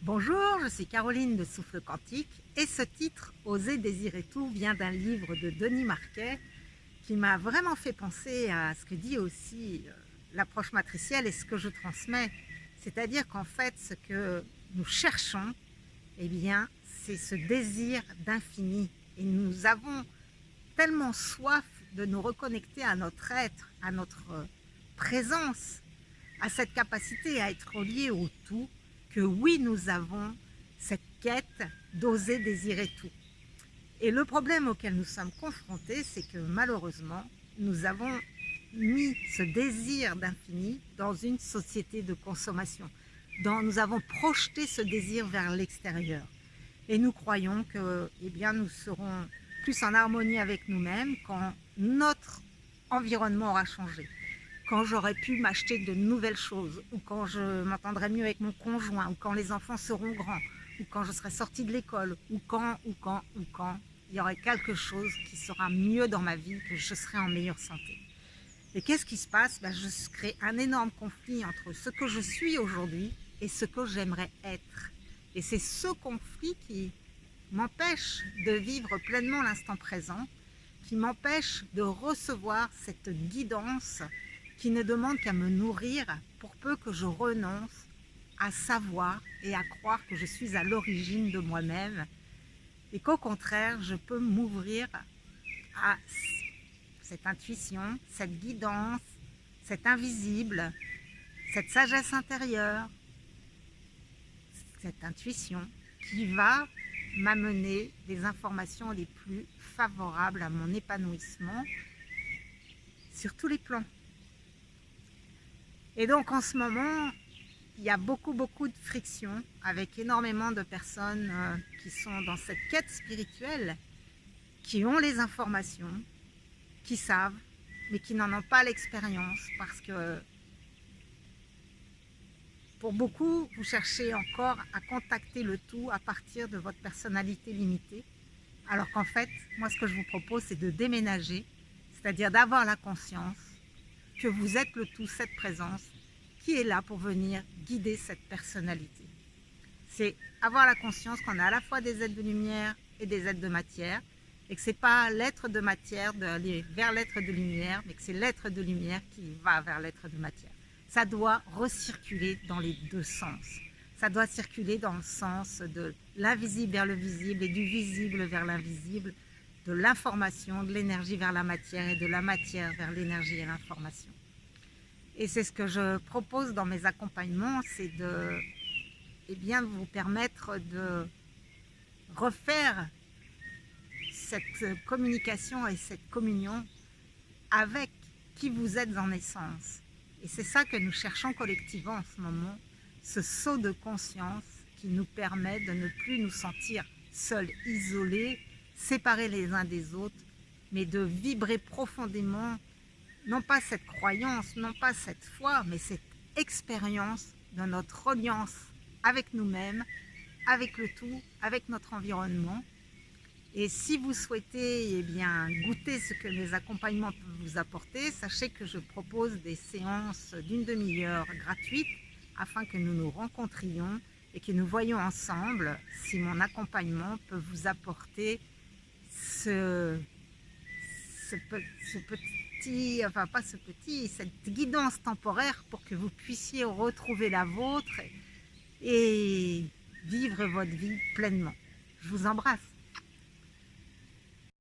Bonjour, je suis Caroline de Souffle Quantique et ce titre « Oser désirer tout » vient d'un livre de Denis Marquet qui m'a vraiment fait penser à ce que dit aussi l'approche matricielle et ce que je transmets. C'est-à-dire qu'en fait, ce que nous cherchons, eh bien, c'est ce désir d'infini. Et nous avons tellement soif de nous reconnecter à notre être, à notre présence, à cette capacité à être relié au tout, que oui, nous avons cette quête d'oser désirer tout. Et le problème auquel nous sommes confrontés, c'est que malheureusement, nous avons mis ce désir d'infini dans une société de consommation. Nous avons projeté ce désir vers l'extérieur. Et nous croyons que nous serons plus en harmonie avec nous-mêmes quand notre environnement aura changé, quand j'aurai pu m'acheter de nouvelles choses, ou quand je m'entendrai mieux avec mon conjoint, ou quand les enfants seront grands, ou quand je serai sortie de l'école, ou quand il y aurait quelque chose qui sera mieux dans ma vie, que je serai en meilleure santé. Et qu'est-ce qui se passe? Je crée un énorme conflit entre ce que je suis aujourd'hui et ce que j'aimerais être. Et c'est ce conflit qui m'empêche de vivre pleinement l'instant présent, qui m'empêche de recevoir cette guidance qui ne demande qu'à me nourrir pour peu que je renonce à savoir et à croire que je suis à l'origine de moi-même et qu'au contraire, je peux m'ouvrir à cette intuition, cette guidance, cet invisible, cette sagesse intérieure, cette intuition qui va m'amener des informations les plus favorables à mon épanouissement sur tous les plans. Et donc en ce moment, il y a beaucoup de friction avec énormément de personnes qui sont dans cette quête spirituelle, qui ont les informations, qui savent, mais qui n'en ont pas l'expérience parce que pour beaucoup, vous cherchez encore à contacter le tout à partir de votre personnalité limitée, alors qu'en fait, moi ce que je vous propose, c'est de déménager, c'est-à-dire d'avoir la conscience que vous êtes le tout, cette présence qui est là pour venir guider cette personnalité. C'est avoir la conscience qu'on a à la fois des êtres de lumière et des êtres de matière, et que ce n'est pas l'être de matière d'aller vers l'être de lumière, mais que c'est l'être de lumière qui va vers l'être de matière. Ça doit recirculer dans les deux sens. Ça doit circuler dans le sens de l'invisible vers le visible et du visible vers l'invisible, de l'information, de l'énergie vers la matière et de la matière vers l'énergie et l'information. Et c'est ce que je propose dans mes accompagnements, c'est de vous permettre de refaire cette communication et cette communion avec qui vous êtes en essence. Et c'est ça que nous cherchons collectivement en ce moment, ce saut de conscience qui nous permet de ne plus nous sentir seuls, isolés, séparés les uns des autres, mais de vibrer profondément, non pas cette croyance, non pas cette foi, mais cette expérience de notre reliance avec nous-mêmes, avec le tout, avec notre environnement. Et si vous souhaitez goûter ce que mes accompagnements peuvent vous apporter, sachez que je propose des séances d'une demi-heure gratuites afin que nous nous rencontrions et que nous voyions ensemble si mon accompagnement peut vous apporter cette guidance temporaire pour que vous puissiez retrouver la vôtre et vivre votre vie pleinement. Je vous embrasse.